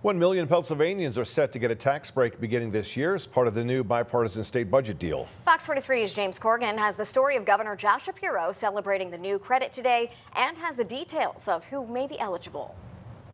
1 million Pennsylvanians are set to get a tax break beginning this year as part of the new bipartisan state budget deal. Fox 43's James Corrigan has the story of Governor Josh Shapiro celebrating the new credit today and has the details of who may be eligible.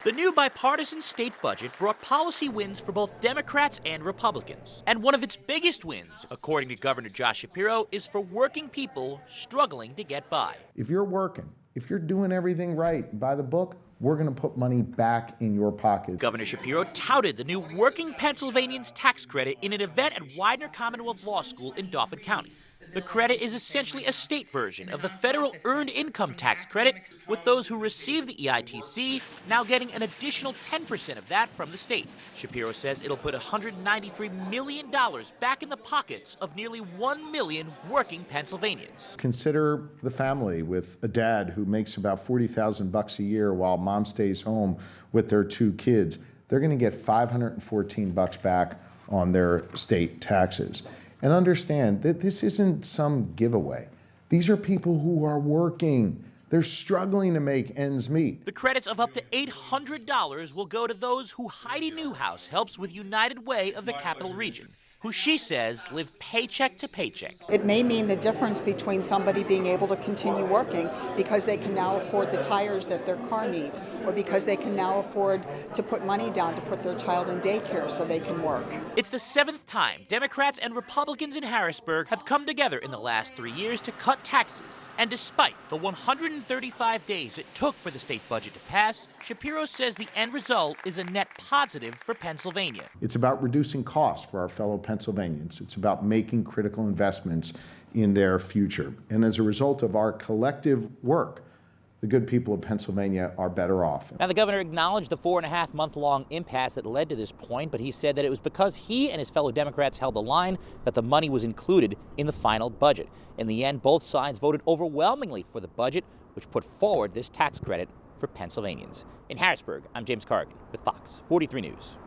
The new bipartisan state budget brought policy wins for both Democrats and Republicans. And one of its biggest wins, according to Governor Josh Shapiro, is for working people struggling to get by. If you're working, if you're doing everything right by the book, we're going to put money back in your pocket. Governor Shapiro touted the new Working Pennsylvanians tax credit in an event at Widener Commonwealth Law School in Dauphin County. The credit is essentially a state version of the federal earned income tax credit, with those who receive the EITC now getting an additional 10% of that from the state. Shapiro says it'll put $193 million back in the pockets of nearly 1 million working Pennsylvanians. Consider the family with a dad who makes about $40,000 a year while mom stays home with their 2 kids. They're going to get $514 back on their state taxes. And understand that this isn't some giveaway. These are people who are working. They're struggling to make ends meet. The credits of up to $800 will go to those who Heidi Newhouse helps with United Way of the Capital Region, who she says live paycheck to paycheck. It may mean the difference between somebody being able to continue working because they can now afford the tires that their car needs, or because they can now afford to put money down to put their child in daycare so they can work. It's the 7th time Democrats and Republicans in Harrisburg have come together in the last 3 years to cut taxes. And despite the 135 days it took for the state budget to pass, Shapiro says the end result is a net positive for Pennsylvania. It's about reducing costs for our fellow Pennsylvanians. It's about making critical investments in their future. And as a result of our collective work, the good people of Pennsylvania are better off. Now, the governor acknowledged the 4.5-month-long impasse that led to this point, but he said that it was because he and his fellow Democrats held the line that the money was included in the final budget. In the end, both sides voted overwhelmingly for the budget, which put forward this tax credit for Pennsylvanians. In Harrisburg, I'm James Corrigan with Fox 43 News.